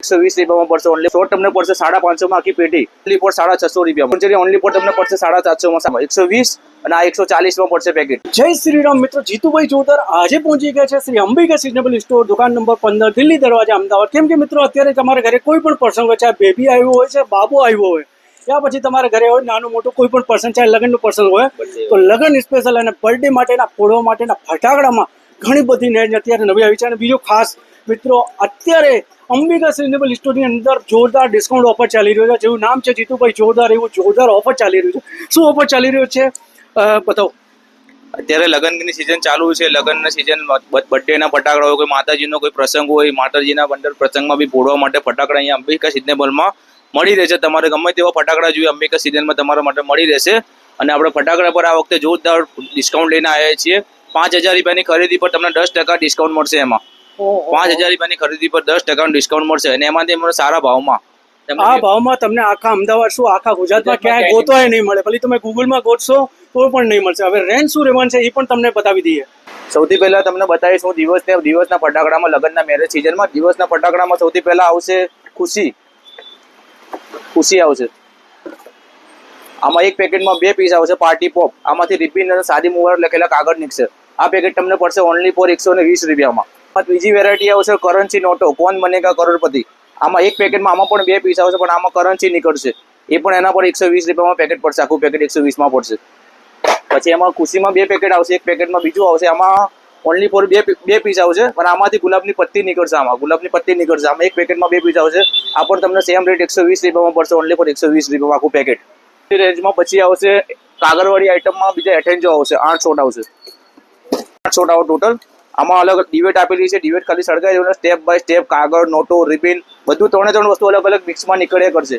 ₹120 પડશે only short તમને પડશે 550 માં આખી પેટી ઓનલી ફોર ₹650 ઓનલી ફોર તમને પડશે 750 માં 120 અને આ 140 માં પડશે પેકેટ। જય શ્રી રામ મિત્રો, જીતુભાઈ જોતર આજે પહોંચી ગયા છે શ્રી અંબિકા સિઝનેબલ સ્ટોર, દુકાન નંબર 15, દિલ્હી દરવાજા, અમદાવાદ। કેમ કે મિત્રો અત્યારે તમારા ઘરે કોઈ પણ પ્રસંગ હોય, ચાહે બેબી આવ્યો હોય છે, બાબો આવ્યો હોય, યા પછી તમારા ઘરે હોય નાનું મોટું કોઈ પણ પ્રસંગ, ચાહે લગ્નનો પ્રસંગ હોય, તો લગ્ન સ્પેશિયલ અને બર્થડે માટેના ફોડવા માટેના ફટાકડામાં ઘણી બધી નેજ અત્યારે નવી આવી છે। અને બીજો ખાસ મિત્રો, અત્યારે અંબિકા સિઝનેબલ સ્ટોરની અંદર જોરદાર ડિસ્કાઉન્ટ ઓફર ચાલી રહ્યો છે। જેવું નામ છે જીતુભાઈ જોરદાર, એવું જોરદાર ઓફર ચાલી રહ્યું છે। શું ઓફર ચાલી રહ્યો છે બતાવો। અત્યારે લગ્નની સિઝન ચાલુ છે, લગ્નના સિઝન બર્થડેના ફટાકડા હોય, કોઈ માતાજીનો કોઈ પ્રસંગ હોય, માતાજીના બંદર પ્રસંગમાં બી ફોડવા માટે ફટાકડા અહીંયા અંબિકા સિઝનેબલમાં મળી રહેશે। તમારે ગમે તેવા ફટાકડા જોઈએ અંબિકા સિઝનમાં તમારા માટે મળી રહેશે। અને આપણે ફટાકડા પર આ વખતે જોરદાર ડિસ્કાઉન્ટ લઈને આવ્યા છીએ। 5000 રૂપિયાની ખરીદી પર તમને 10% ડિસ્કાઉન્ટ મળશે। એમાં 5000 રૂપિયાની ખરીદી પર 10% ડિસ્કાઉન્ટ મળશે અને એમાંથી મને સારા ભાવમાં, આ ભાવમાં તમને આખા અમદાવાદ શું આખા ગુજરાતમાં ક્યાંય ગોતવાય નહીં મળે। ભલે તમે ગૂગલમાં ગોતશો તો પણ નહીં મળશે। હવે રેન્જ શું રહેવાનું છે એ પણ તમને બતાવી દઈએ। સૌથી પહેલા તમને બતાવીશ હું દિવસના ફટાકડામાં, લગ્નના મેરેજ સિઝનમાં દિવસના ફટાકડામાં સૌથી પહેલા આવશે ખુશી આવશે। આમાં એક પેકેટમાં 2 પીસ આવશે પાર્ટી પોપ, આમાંથી રિબિન અને સાદી મુહૂર્ત લખેલા કાગળ નીકળશે। આ પેકેટ તમને પડશે ઓનલી ફોર 120 રૂપિયામાં। બીજી વેરાયટી આવશે કરન્સી નોટો, કોણ બનેગા કરોડપતિ। આમાં એક પેકેટમાં આમાં પણ 2 પીસ આવશે, પણ આમાં કરન્સી નીકળશે, એ પણ એના પર 120 રૂપિયામાં પેકેટ પડશે, આખું પેકેટ 120 માં પડશે। પછી એમાં ખુશીમાં 2 પેકેટ આવશે, એક પેકેટમાં બીજું આવશે, આમાં ઓનલી ફોર 2 પીસ આવશે, પણ આમાંથી ગુલાબની પત્તી નીકળશે, આમાં એક પેકેટમાં 2 પીસ આવશે। આ પણ તમને સેમ રેટ 120 રૂપિયામાં પડશે, ઓનલી ફોર 120 રૂપિયામાં આખું પેકેટ। રેન્જમાં પછી આવશે કાગળવાળી આઈટમમાં બીજા એટેન્જો આવશે, 8 શોટ આવશે, 8 શોટ આવો ટોટલ। આમાં અલગ ડિવેટ આપેલી છે, ડિવેટ ખાલી સળગાવી દેવાનું, સ્ટેપ બાય સ્ટેપ કાગળ, નોટો, રિબિન બધું 3 વસ્તુ અલગ અલગ મિક્સમાં નીકળ્યા કરશે।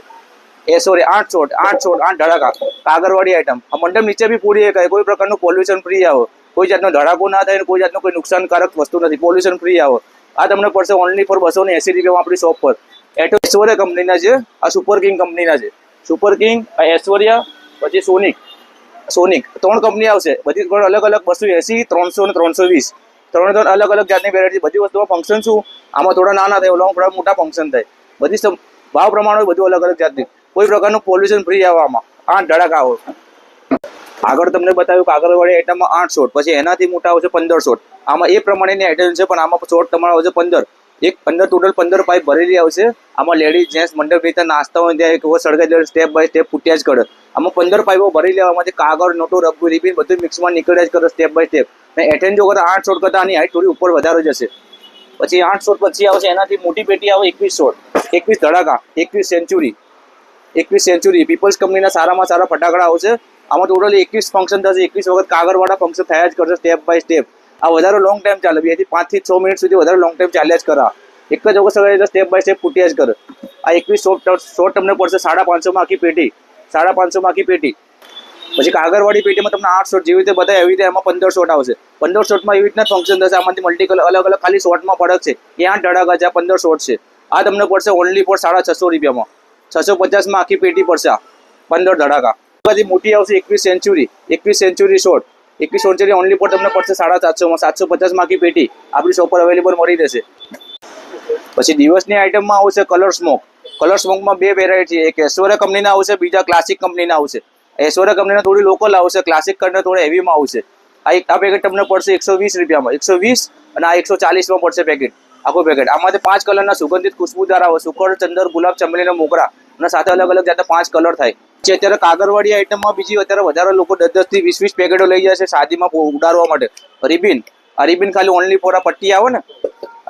8 શોટ 8 ધડાકા કાગળવાળી આઈટમ। આ મંડપ નીચે બી પૂરી શકાય, કોઈ પ્રકારનું પોલ્યુશન ફ્રી આવે, કોઈ જાતનો ધડાકો ના થાય, કોઈ જાતનો કોઈ નુકસાનકારક વસ્તુ નથી, પોલ્યુશન ફ્રી આવે। આ તમને પડશે ઓનલી ફોર 280 રૂપિયામાં આપણી શોપ પર। ઐશ્વર્યા કંપનીના છે, આ સુપર કિંગ કંપનીના છે, સુપર કિંગ, ઐશ્વર્યા, પછી સોનિક 3 કંપની આવશે, બધી અલગ અલગ 280, 300 અને 320 ત્રણ અલગ અલગ જાતની વેરાયટી। બધી વસ્તુમાં ફંક્શન શું, આમાં થોડા નાના થાય, ઓલામાં થોડા મોટા ફંક્શન થાય, બધી ભાવ પ્રમાણે બધું અલગ અલગ જાતની, કોઈ પ્રકારનું પોલ્યુશન ફ્રી આવવામાં 8 ધડાકા આવે। આગળ તમને બતાવ્યું કાગળવાળી આઈટમમાં 8 શોટ, પછી એનાથી મોટા આવશે 15 શોટ। આમાં એ પ્રમાણેની આઈટમ છે, પણ આમાં શોટ તમારા આવશે 15 ટોટલ 15 પાઇપ ભરેલી આવશે। આમાં લેડીઝ જેન્ટ્સ મંડપ રીતે નાસ્તા હોય ત્યાં એક સળગાઈ દે, સ્ટેપ બાય સ્ટેપ ફૂટ્યા જ કરે। આમાં 15 પાઇપો ભરી લેવામાંથી કાગળ, નોટો, રબર, રિબિન બધું મિક્સમાં નીકળ્યા જ કરે સ્ટેપ બાય સ્ટેપ। અને એટેન્જો કરતા 8 શોટ કરતા આની હાઈટ થોડી ઉપર વધારે જશે। પછી 8 શોટ પછી આવશે એનાથી મોટી પેટી આવે 21 શોટ, 21 ધડાકા, 21 સેન્ચુરી પીપલ્સ કંપનીના સારામાં સારા ફટાકડા આવશે। આમાં ટોટલી 21 ફંક્શન થશે, 21 વખત કાગળવાળા ફંક્શન થયા જ કરશે સ્ટેપ બાય સ્ટેપ। આ વધારે લોંગ ટાઈમ ચાલે, 2 થી 5 થી 6 મિનિટ સુધી વધારે લોંગ ટાઈમ ચાલ્યા જ કરે, એક જ વખત સવારે સ્ટેપ બાય સ્ટેપ ફૂટ્યા જ કરે। આ 21 શોટ તમને પડશે 550 માં આખી પેટી, 550 માં આખી પેટી। પછી કાગળવાળી પેટીમાં તમને 8 શોટ જેવી રીતે બતાવે એવી રીતે એમાં 15 શોટ આવશે, 15 શોટમાં એવી રીતના ફંક્શન થશે। આમાંથી મલ્ટી કલર અલગ અલગ ખાલી શોટમાં ફરક છે, એ 8 ધડાકા છે, આ 15 શોટ છે। આ તમને પડશે ઓનલી ફોર 650 રૂપિયામાં, 650 માં આખી પેટી પડશે, આ 15 ધડાકા। પછી મોટી આવશે 21 century shot, 21 century only for તમને પડશે 750 માં, 750 માં આખી પેટી આપણી શોપ પર અવેલેબલ મળી રહેશે। પછી દિવસની આઈટમમાં આવશે કલર સ્મોકમાં 2 વેરાયટી, એક ઐશ્વર્યા કંપનીના આવશે, બીજા ક્લાસિક કંપનીના આવશે। ઐશ્વર્યા કંપનીના થોડી લોકલ આવશે, ક્લાસિક કરતા થોડા હેવીમાં આવશે। આ પેકેટ તમને પડશે 120 રૂપિયામાં, 120 અને આ 140 માં પડશે પેકેટ, આખું પેકેટ। આમાંથી 5 કલરના સુગંધિત ખુશ્બુદાર આવે, સુકળ, ચંદર, ગુલાબ, ચમેલીના મોગરા, અને સાથે અલગ અલગ જાતના 5 કલર થાય છે। અત્યારે કાગળવાળી આઈટમમાં બીજી અત્યારે વધારે લોકો 10 થી 20 પેકેટો લઈ જાય છે શાદીમાં ઉડાડવા માટે। રિબિન ખાલી ઓનલી ફોર આ પટ્ટી આવે ને,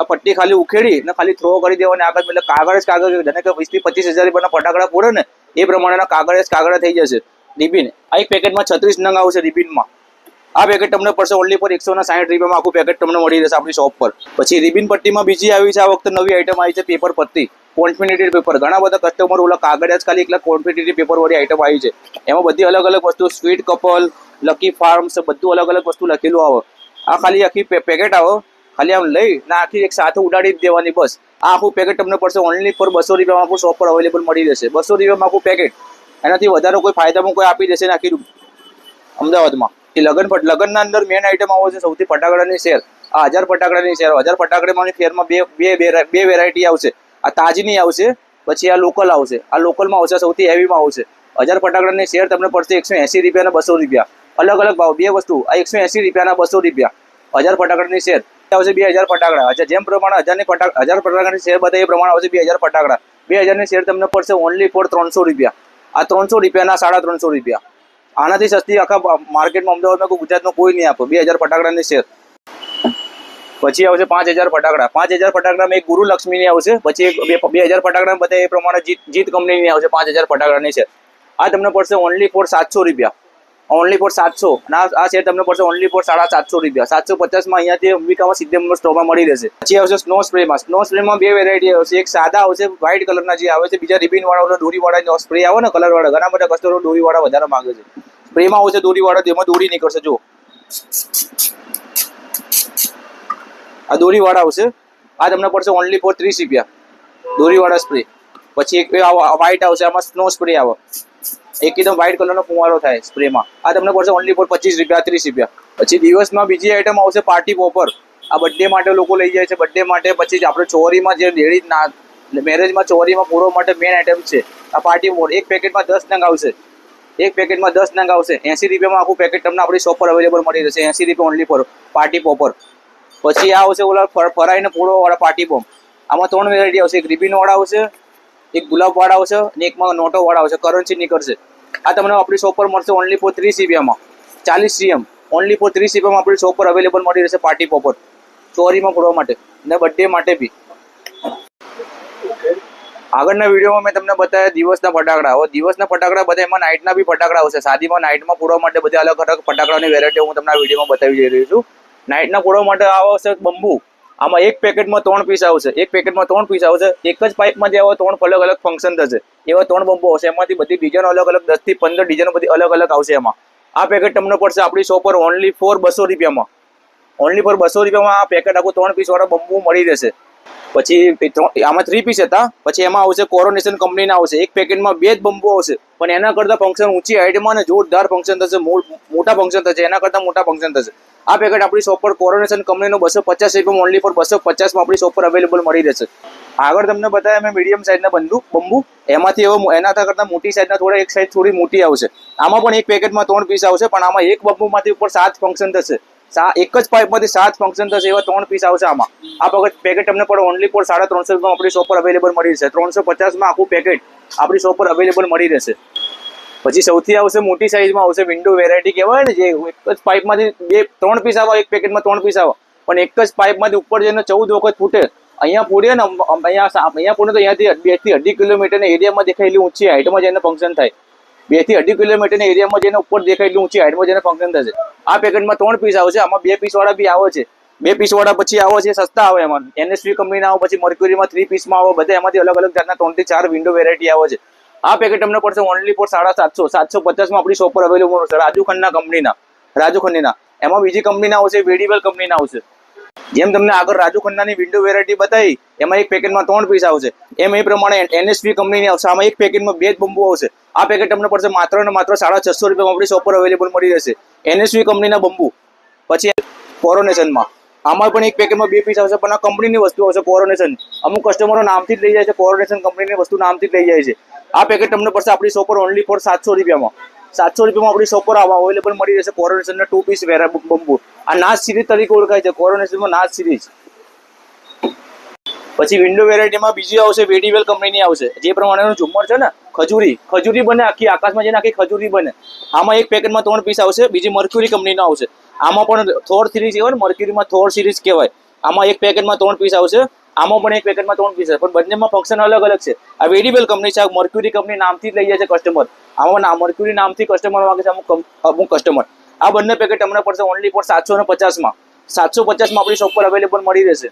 આ પટ્ટી ખાલી ઉખેડી ને ખાલી થ્રો કરી દેવાની આગળ, એટલે કાગળ જેને કે 20 થી 25 હજાર રૂપિયાના ફટાકડા ફોડે ને એ પ્રમાણેના કાગળ થઈ જશે। રિબિન આ એક પેકેટમાં 36 નંગ આવશે રિબિનમાં। આ પેકેટ તમને પડશે ઓનલી ફોર 160 રૂપિયામાં આખું પેકેટ તમને મળી રહેશે આપણી શોપ પર। પછી રિબિન પટ્ટીમાં બીજી આવી છે, આ વખતે નવી આઈટમ આવી છે પેપર પત્તી, કોન્ફિનિટી પેપર। ઘણા બધા કસ્ટમર ઓલા કાગળ જ ખાલી એકલા કોન્ફિનિટી પેપર વાળી આઈટમ આવી છે, એમાં બધી અલગ અલગ વસ્તુ, સ્વીટ કપલ, લકી ફાર્મ્સ બધું અલગ અલગ વસ્તુ લખેલું આવે। આ ખાલી આખી પેકેટ આવે, ખાલી આમ લઈ ને આખી એક સાથે ઉડાડી જ દેવાની બસ। આ આખું પેકેટ તમને પડશે ઓનલી ફોર 200 રૂપિયામાં આપણું શોપ પર અવેલેબલ મળી રહેશે, 200 રૂપિયામાં આખું પેકેટ। એનાથી વધારે કોઈ ફાયદામાં કોઈ આપી દેશે ને આખી અમદાવાદમાં। લગ્નના અંદર મેન આઈટમ આવે છે સૌથી ફટાકડાની શેર, આ 1000 ફટાકડાની શેર, 1000 ફટાકડાની શેરમાં બે વેરાયટી આવશે। આ તાજની આવશે, પછી આ લોકલ આવશે. આ લોકલમાં આવશે, સૌથી હેવીમાં આવશે. 1000 ફટાકડાની શેર તમને પડશે 180 રૂપિયા અને 200 રૂપિયા. અલગ અલગ ભાવ, બે વસ્તુ. આ 180 રૂપિયા અને 200 રૂપિયા 1000 ફટાકડાની શેર આવશે. 2000 ફટાકડા. અચ્છા, જેમ પ્રમાણે 1000 ફટાકડાની શેર બતાવે એ પ્રમાણે આવશે 2000 ફટાકડા. 2000 ની શેર તમને પડશે ઓનલી ફોર 300 રૂપિયા. આ 300 રૂપિયાના 350 રૂપિયા. આનાથી સસ્તી આખા માર્કેટમાં અમદાવાદમાં કોઈ ગુજરાતમાં કોઈ નહીં આપે. 2000 ફટાકડાની શેર. પછી આવશે 5000 ફટાકડા. 5000 ફટાકડામાં એક ગુરુ લક્ષ્મીની આવશે. પછી એક 2000 ફટાકડા બતાવે એ પ્રમાણે જીત કંપનીની આવશે 5000 ફટાકડાની શેર. આ તમને પડશે ઓનલી ફોર 700 રૂપિયા. Only for 700. અને આ શેર તમને પડશે ઓનલી ફોર 750 રૂપિયા. 750માં અહીંયાથી અંબિકામાં 70 નંબર સ્ટોરમાં મળી રહેશે. પછી આવશે સ્નો સ્પ્રેમાં. સ્નો સ્પ્રેમાં બે વેરાયટી આવશે. એક સાદા આવશે વ્હાઇટ કલરના જે આવે છે, બીજા રિબિન વાળા દોરીવાળા સ્પ્રે આવે ને કલર વાળા. ઘણા બધા કસ્ટમરો દોરીવાળા વધારે માંગે છે. સ્પ્રેમાં આવશે દોરીવાળા, જેમાં દોરી નીકળશે. જો આ દોરીવાળા આવશે. આ તમને પડશે ઓનલી ફોર 30 રૂપિયા દોરીવાળા સ્પ્રે. પછી એક વ્હાઇટ આવશે, આમાં સ્નો સ્પ્રે આવે, એકદમ વ્હાઇટ કલરનો ફુવારો થાય સ્પ્રેમાં. આ તમને પડશે ઓનલી ફોર 25 રૂપિયા 30 રૂપિયા. પછી દિવસમાં બીજી આઈટમ આવશે પાર્ટી પોપર. આ બર્થડે માટે લોકો લઈ જાય છે, બર્થડે માટે. પછી આપણે ચોરીમાં જે લેડીઝ મેરેજમાં ચોરીમાં પૂરો માટે મેઇન આઈટમ છે આ પાર્ટી પોપર. એક પેકેટમાં 10 નંગ આવશે. એક પેકેટમાં 10 નંગ આવશે. 80 રૂપિયામાં આખું પેકેટ તમને આપણી શોપ પર અવેલેબલ મળી રહેશે. 80 રૂપિયા ઓનલી ફોર પાર્ટી પોપર. પછી આ આવશે ઓલા ફરાઈને પૂળોવાળા પાર્ટી બોમ્બ. આમાં 3 વેરાયટી આવશે. એક રિબિનવાળા આવશે, એક ગુલાબવાળા આવશે અને એકમાં નોટોવાળા આવશે. કરન્સી નીકળશે. આ તમને આપણી શોપ પર મળશે ઓનલી ફોર 30 રૂપિયામાં. 40 CM ઓનલી ફોર 30 રૂપિયામાં આપણી શોપ પર અવેલેબલ મળી રહેશે પાર્ટી પોપર. ચોરીમાં પૂરવા માટે ને બર્થડે માટે બી. આગળના વિડીયોમાં મેં તમને બતાવ્યા દિવસના ફટાકડા. હવે દિવસના ફટાકડા બધા એમાં નાઇટના બી ફટાકડા આવશે. શાદીમાં નાઇટમાં પૂરવા માટે બધા અલગ અલગ ફટાકડાની વેરાયટી હું તમને આ વિડીયોમાં બતાવી જઈ રહ્યો છું. નાઇટના પૂરવા માટે આવશે બંબુ. આમાં એક પેકેટમાં 3 પીસ આવશે. એક પેકેટમાં 3 પીસ આવશે. એક જ પાઇપમાં જે આવે 3 અલગ અલગ ફંક્શન થશે એવા 3 બંબુ આવશે. એમાંથી બધી ડિઝાઇનો અલગ અલગ 10 થી 15 ડિઝાઇનો બધી અલગ અલગ આવશે એમાં. આ પેકેટ તમને પડશે આપણી શોપ પર ઓનલી ફોર 200 રૂપિયામાં. ઓનલી ફોર 200 રૂપિયામાં આ પેકેટ આખું 3 પીસ વાળા બંબુ મળી રહેશે. પછી આમાં 3 પીસ હતા. પછી એમાં આવશે કોરોનેશન કંપનીના આવશે. એક પેકેટમાં 2 જ બંબુ આવશે, પણ એના કરતાં ફંક્શન ઊંચી હાઇટમાં ને જોરદાર ફંક્શન થશે. મોટા ફંક્શન થશે, એના કરતાં મોટા ફંક્શન થશે. આ પેકેટ આપણી શોપ પર કોરોનેશન કંપનીનો 250 રૂપિયામાં ઓનલી ફોર 250માં આપણી શોપ પર અવેલેબલ મળી રહેશે. આગળ તમને બતાવ્યા મેં મીડિયમ સાઇઝના બંબુ. એમાંથી એના કરતાં મોટી સાઇઝના થોડા એક સાઇઝ થોડી મોટી આવશે. આમાં પણ એક પેકેટમાં 3 પીસ આવશે, પણ આમાં એક બંબુમાંથી ઉપર 7 ફંક્શન થશે. એક જ પાઇપમાંથી 7 ફંક્શન થશે એવા 3 પીસ આવશે આમાં. આ પેકેટ તમને પણ ઓનલી ફોર 350 રૂપિયામાં આપણી શોપ પર અવેલેબલ મળી રહેશે. 350માં આખું પેકેટ આપણી શોપ પર અવેલેબલ મળી રહેશે. પછી સૌથી આવશે મોટી સાઇઝમાં આવશે વિન્ડો વેરાયટી કહેવાય ને, જે એક જ પાઇપમાંથી 3 પીસ આવે. એક પેકેટમાં 3 પીસ આવે, પણ એક જ પાઇપમાંથી ઉપર જઈને 14 વખત ફૂટે. અહીંયા પૂરીએ ને, અહીંયા પૂરે તો અહીંયાથી 2 થી 2.5 કિલોમીટરના એરિયામાં દેખાયેલી ઊંચી હાઇટમાં જઈને ફંક્શન થાય. 2 થી 2.5 કિલોમીટરના એરિયામાં જઈને ઉપર દેખાયેલી ઊંચી હાઇટમાં જઈને ફંક્શન થશે. આ પેકેટમાં 3 પીસ આવશે. આમાં 2 પીસ વાળા બી આવે છે. 2 પીસ વાળા પછી આવે છે સસ્તા આવે એમાં. NSV કંપનીના આવે, પછી મર્ક્યુરીમાં 3 પીસમાં આવે. બધા એમાંથી અલગ અલગ જાતના 3 થી 4 વિન્ડો વેરાયટી આવે છે. આ પેકેટ તમને પડશે ઓનલી ફોર 750. 750માં આપણી શોપ પર અવેલેબલ છે. રાજુ ખન્ના. એમાં બીજી કંપનીના આવશે, વેડીવેલ કંપનીના આવશે. જેમ તમને આગળ રાજુ ખન્નાની વિન્ડો વેરાયટી બતાવી, એમાં એક પેકેટમાં 3 પીસ આવશે. એમ એ પ્રમાણે NSV કંપનીની આવશે. આમાં એક પેકેટમાં 2 જ બંબુ આવશે. આ પેકેટ તમને પડશે માત્ર ને માત્ર 650 રૂપિયામાં આપણી શોપ પર અવેલેબલ મળી રહેશે. NSV કંપનીના બંબુ. પછી કોરોનેશનમાં આમાં પણ એક પેકેટમાં 2 પીસ આવશે, પણ આ કંપનીની વસ્તુ આવશે કોરોનેશન. અમુક કસ્ટમરો નામથી જ લઈ જાય છે, કોરોનેશન કંપનીની વસ્તુ નામથી જ લઈ જાય છે. આ પેકેટ તમને પડશે આપણી શોપ પર ઓનલી ફોર 700 રૂપિયામાં. 700 રૂપિયામાં આપણી શોપ પર અવેલેબલ મળી રહેશે કોરોનેશનના 2 પીસ બંબુ. આ નાચ સિરીઝ તરીકે ઓળખાય છે, કોરોનેશનમાં નાચ સિરીઝ. પછી વિન્ડો વેરાયટીમાં બીજી આવશે, વેડીવેલ કંપનીની આવશે. જે પ્રમાણેનું ઝુમ્મર છે ને, ખજૂરી બને, આખી આકાશમાં જઈને આખી ખજૂરી બને. આમાં એક પેકેટમાં 3 પીસ આવશે. બીજી મર્ક્યુરી કંપનીનો આવશે. આમાં પણ થોર સિરીઝ કહેવાય ને, મર્ક્યુરીમાં થોર સિરીઝ કહેવાય. આમાં એક પેકેટમાં 3 પીસ આવશે. આમાં પણ એક પેકેટમાં 3 પીસ છે, પણ બંનેમાં ફંક્શન અલગ અલગ છે. આ વેડીવેલ કંપની છે, મર્ક્યુરી કંપની નામથી જ લઈ જાય છે કસ્ટમર. આમાં મર્ક્યુરી નામથી કસ્ટમર માંગે છે અમુક કસ્ટમર. આ બંને પેકેટ તમને પડશે ઓનલી ફોર 750માં. 750માં આપણી શોપ પર અવેલેબલ મળી રહેશે.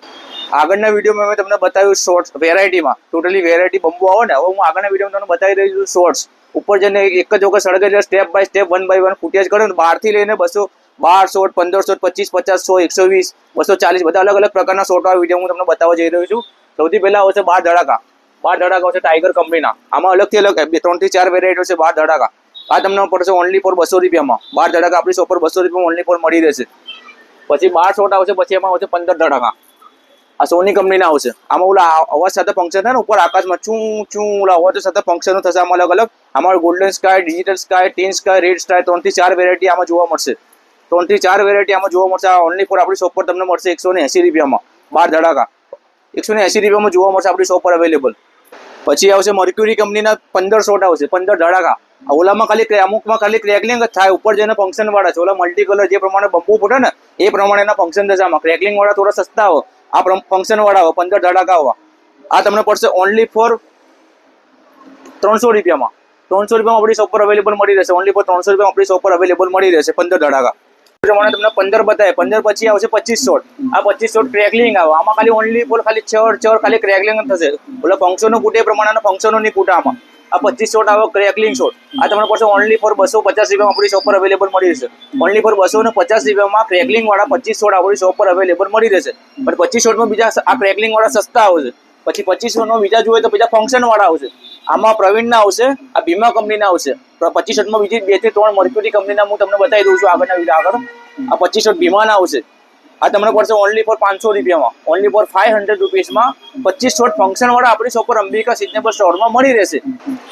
આગળના વિડીયોમાં મેં તમને બતાવ્યું શોર્ટ્સ વેરાયટીમાં. ટોટલી વેરાયટી બંબુ આવે ને, હવે હું આગળના વિડીયોમાં તમને બતાવી રહી છું શોર્ટ્સ. ઉપર જઈને એક જ વખત સળગે step by step 1 by 1 footage કરે ને, 12 થી લઈને 200, 12 શોટ, 15 શોટ, 25, 50, 100, 120, 240 બધા અલગ અલગ પ્રકારના શોર્ટ આ વિડીયો હું તમને બતાવવા જઈ રહ્યો છું. સૌથી પહેલા આવશે 12 ધડાકા. 12 ધડાકા આવશે ટાઈગર કંપનીના. આમાં અલગથી અલગ 3 થી 4 વેરાયટી છે 12 ધડાકા. આ તમને પડશે ઓનલી ફોર 200 રૂપિયામાં. 12 ધડાકા આપણી શોપ પર 200 રૂપિયામાં ઓનલી ફોર મળી રહેશે. પછી 12 શોટ આવશે. પછી એમાં આવશે 15 ધડાકા. આ સોની કંપનીના આવશે. આમાં ઓલા અવાજ સાથે ફંક્શન થાય ને ઉપર આકાશમાં ચું ચું ઓલા અવાજ સાથે ફંક્શનો થશે આમાં અલગ અલગ. આમાં golden sky, digital sky, tin sky, red sky 3 થી 4 વેરાયટી આમાં જોવા મળશે. 3 થી 4 વેરાયટી આમાં જોવા મળશે. આ ઓનલી ફોર આપણી શોપ પર તમને મળશે 180 રૂપિયામાં. 12 ધડાકા 180 રૂપિયામાં જોવા મળશે આપણી શોપ પર અવેલેબલ. પછી આવશે મર્ક્યુરી કંપનીના 15 શોટ આવશે, 15 ધડાકા. ઓલામાં ખાલી અમુકમાં ખાલી ક્રેકલિંગ જ થાય, ઉપર જઈને ફંક્શન વાળા છે. ઓલા મલ્ટી કલર જે પ્રમાણે બંબુ ફૂટે ને એ પ્રમાણેના ફંક્શન થશે. આમાં ક્રેકલિંગ વાળા થોડા સસ્તા હોય, આ ફંક્શન વાળા હોય 15 ધડાકા હોય. આ તમને પડશે ઓનલી ફોર 300 રૂપિયામાં. 300 રૂપિયામાં આપણી શોપ પર અવેલેબલ મળી રહેશે. ઓનલી ફોર 300 રૂપિયામાં આપણી શોપ પર અવેલેબલ મળી રહેશે 15 ધડાકા. પ્રમાણે તમને 15 બતાવે. 15 પછી આવશે 25 શોટ. આ 25 શોટ ક્રેકલિંગ આવે. આમાં ખાલી ઓનલી ફોર ખાલી ચર ખાલી ક્રેકલિંગ જ થશે. ઓલા ફંક્શનો ફૂટે પ્રમાણેના ફંક્શનો નહીં ફૂટે આમાં. આ 25 શોટ આવે ક્રેકલિંગ શોટ. આ તમને પડશે ઓનલી ફોર 250 રૂપિયામાં આપણી શોપ પર અવેલેબલ મળી રહેશે. ઓનલી ફોર 250 રૂપિયામાં ક્રેકલિંગ વાળા 25 શોટ આપણી શોપ પર અવેલેબલ મળી રહેશે. પણ 25 શોટમાં બીજા આ ક્રેકલિંગ વાળા સસ્તા આવશે. પછી 25 શોટમાં બીજા જોઈએ તો બીજા ફંક્શન વાળા આવશે. આમાં પ્રવીણના આવશે, આ ભીમા કંપનીના આવશે. 25 શોટમાં બીજી 2 થી 3 મર્ક્યુરી કંપનીના હું તમને બતાવી દઉં છું આગળના વિડીયો આગળ. આ 25 શોટ ભીમાના આવશે. આ તમને પડશે ઓનલી ફોર 500 રૂપિયામાં. ઓનલી ફોર 500 રૂપીસમાં 25 શોટ ફંક્શન વાળા આપણી શોપ પર અંબિકા સિઝનેબલ સ્ટોરમાં મળી રહેશે.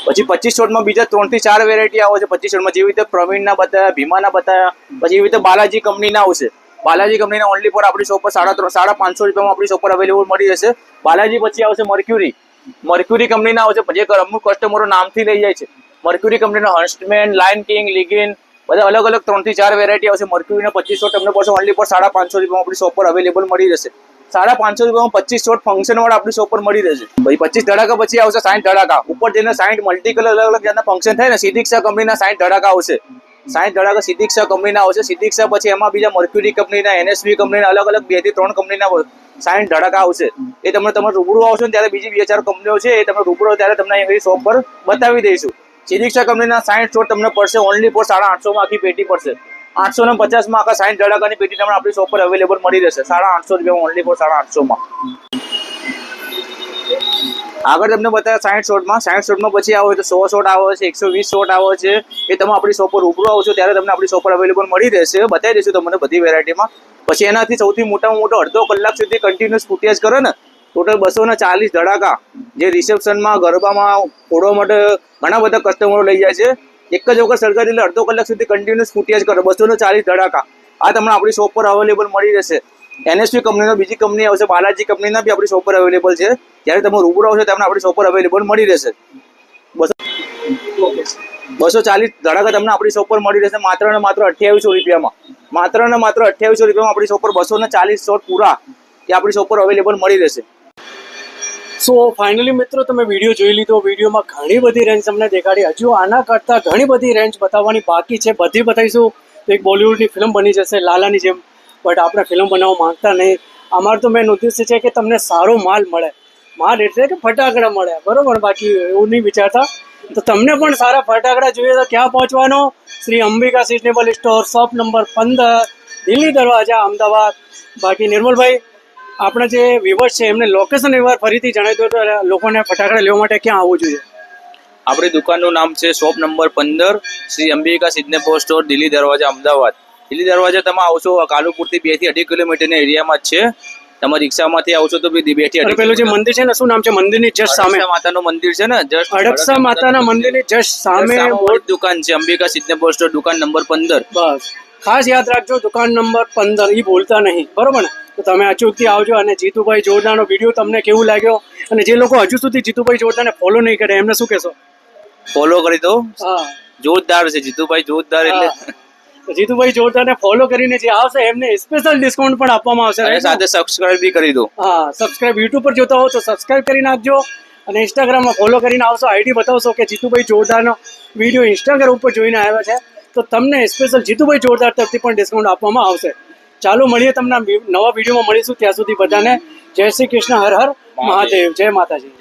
પછી 25 શોટમાં બીજા 3 થી 4 વેરાયટી આવે છે. 25 શોટમાં જેવી રીતે પ્રવીણના બતાવ્યા, ભીમાના બતાવ્યા, પછી એવી રીતે બાલાજી કંપનીના આવશે. બાલાજી કંપનીના ઓનલી ફોર આપણી શોપ પર 550 રૂપિયામાં આપણી શોપ પર અવેલેબલ મળી રહેશે. બાલાજી પછી આવશે મર્ક્યુરી. મર્ક્યુરી કંપનીના આવશે, જે અમુક કસ્ટમરો નામથી લઈ જાય છે. મર્ક્યુરી કંપનીના હન્સ્ટમેન, લાયન કિંગ, લિગિન બધા અલગ અલગ 3 થી 4 વેરાયટી આવશે. મર્ક્યુરીના 25 શોટ તમને પડશે ઓનલી ફોર 550 રૂપિયામાં આપણી શોપ પર અવેલેબલ મળી રહેશે. 550 રૂપિયામાં 25 શોટ ફંક્શન વાળા આપણી શોપ પર મળી રહેશે. ભાઈ 25 ધડાકા પછી આવશે 60 ધડાકા. ઉપર જઈને 60 મલ્ટી કલર અલગ અલગ જાતના ફંક્શન થાય ને, સિદ્ધિક્ષા કંપનીના 60 ધડાકા આવશે. 60 ધડાકા સિદ્ધિક્ષા કંપનીના આવશે. સિદ્ધિક્ષા પછી એમાં બીજા મર્ક્યુરી કંપનીના, NSV કંપનીના અલગ અલગ 2 થી 3 કંપનીના 60 ધડાકા આવશે. એ તમે રૂબરૂ આવશો ને ત્યારે બીજી 2-4 કંપનીઓ છે એ તમે રૂબરૂ ત્યારે તમને અહીં શોપ પર બતાવી દઈશું. સિદ્ધિક્ષા કંપનીના 60 શોટ તમને પડશે ઓનલી ફોર 850 માં આખી પેટી પડશે. 850 માં આખા 60 ધડાકાની પેટી તમને આપણી શોપ પર અવેલેબલ મળી રહેશે 850 રૂપિયામાં. ઓનલી ફોર 850 માં. આગળ તમને બતાવ્યા 60 શોટમાં. 60 શોટમાં પછી આવે તો 100 શોટ આવે છે, 120 શોટ આવે છે. એ તમે આપણી શોપ પર રૂબરૂ આવશો ત્યારે તમને આપણી શોપ પર અવેલેબલ મળી રહેશે. બતાવી દઈશું તમને બધી વેરાયટીમાં. પછી એનાથી સૌથી મોટામાં મોટો અડધો કલાક સુધી કન્ટિન્યુઅસ ફૂટેજ કરે ને, ટોટલ 240 ધડાકા જે રિસેપ્શનમાં, ગરબામાં ફોડવા માટે ઘણા બધા કસ્ટમરો લઈ જાય છે. એક જ વખત સળગાવી એટલે અડધો કલાક સુધી કન્ટિન્યુઅસ ફૂટેજ કરે. 240 ધડાકા આ તમને આપણી શોપ પર અવેલેબલ મળી રહેશે. NSV કંપનીનો બીજી કંપની આવશે, બાલાજી કંપનીના બી આપણી શોપ પર અવેલેબલ છે. જ્યારે તમે રૂબરૂ આવશો તમને આપણી શોપ પર અવેલેબલ મળી રહેશે. 240 ધડાકા તમને આપણી શોપ પર મળી રહેશે માત્ર ને માત્ર 2800 રૂપિયામાં. માત્ર ને માત્ર 2800 રૂપિયામાં આપણી શોપ પર 240 શોટ પૂરા એ આપણી શોપ પર અવેલેબલ મળી રહેશે. સો ફાઇનલી મિત્રો તમે વિડીયો જોઈ લીધો. વિડીયોમાં ઘણી બધી રેન્જ તમને દેખાડી. હજુ આના કરતાં ઘણી બધી રેન્જ બતાવવાની બાકી છે. બધી બતાવીશું તો એક બોલિવૂડની ફિલ્મ બની જશે લાલાની જેમ. બટ આપણે ફિલ્મ બનાવવા માંગતા નહીં. અમારું તો મેન ઉદ્દેશ્ય છે કે તમને સારો માલ મળે. માલ એટલે કે ફટાકડા મળે, બરોબર? બાકી એવું નહીં વિચારતા. તો તમને પણ સારા ફટાકડા જોઈએ તો ક્યાં પહોંચવાનો? Shri Ambika seasonable store, shop number 15, Delhi દરવાજા, અમદાવાદ. બાકી નિર્મલભાઈ, આપણા જે વ્યુઅર્સ છે એમને લોકેશન એકવાર ફરીથી જણાવી દો તો લોકોને ફટાકડા લેવા માટે ક્યાં આવવું જોઈએ? આપણી દુકાનનું નામ છે shop number 15, Shri Ambika seasonable store, Delhi દરવાજા, અમદાવાદ. દિલ્હી દરવાજા તમે આવશો કાલુપુરથી 2 થી 2.5 કિલોમીટરના એરિયામાં જ છે. તમે રિક્ષામાંથી આવશો તો 2 થી 2.5. પેલું જે મંદિર છે ને, શું નામ છે મંદિરની જસ્ટ સામે? માતાનું મંદિર છે ને, જસ્ટ અડક્ષા માતાના મંદિરની જસ્ટ સામે દુકાન છે અંબિકા સિઝનેબલ સ્ટોર, દુકાન નંબર 15. બસ ખાસ યાદ રાખજો, દુકાન નંબર 15 એ ભૂલતા નહીં, બરોબર ને? તો તમે અચૂકથી આવજો. અને જીતુભાઈ જોરદારનો વિડીયો તમને કેવું લાગ્યો? અને જે લોકો હજુ સુધી જીતુભાઈ જોરદારને ફોલો નહીં કરે એમને શું કહેશો? ફોલો કરી દો. હા, જોરદાર છે જીતુભાઈ, જોરદાર. એટલે જીતુભાઈ જોરદારને ફોલો કરીને જે આવશે એમને સ્પેશિયલ ડિસ્કાઉન્ટ પણ આપવામાં આવશે. અને સાથે સબસ્ક્રાઇબ બી કરી દો. હા, સબસ્ક્રાઇબ યુટ્યુબ પર જોતા હો તો સબસ્ક્રાઇબ કરી નાખજો. અને ઇન્સ્ટાગ્રામમાં ફોલો કરીને આવશો, આઈડી બતાવશો કે જીતુભાઈ જોરદારનો વિડીયો ઇન્સ્ટાગ્રામ ઉપર જોઈને આવ્યા છે, તો તમને સ્પેશિયલ જીતુભાઈ જોરદાર તરફથી પણ ડિસ્કાઉન્ટ આપવામાં આવશે. ચાલો મળીએ, તમને નવા વિડીયોમાં મળીશું. ત્યાં સુધી બધાને જય શ્રી કૃષ્ણ, હર હર મહાદેવ, જય માતાજી.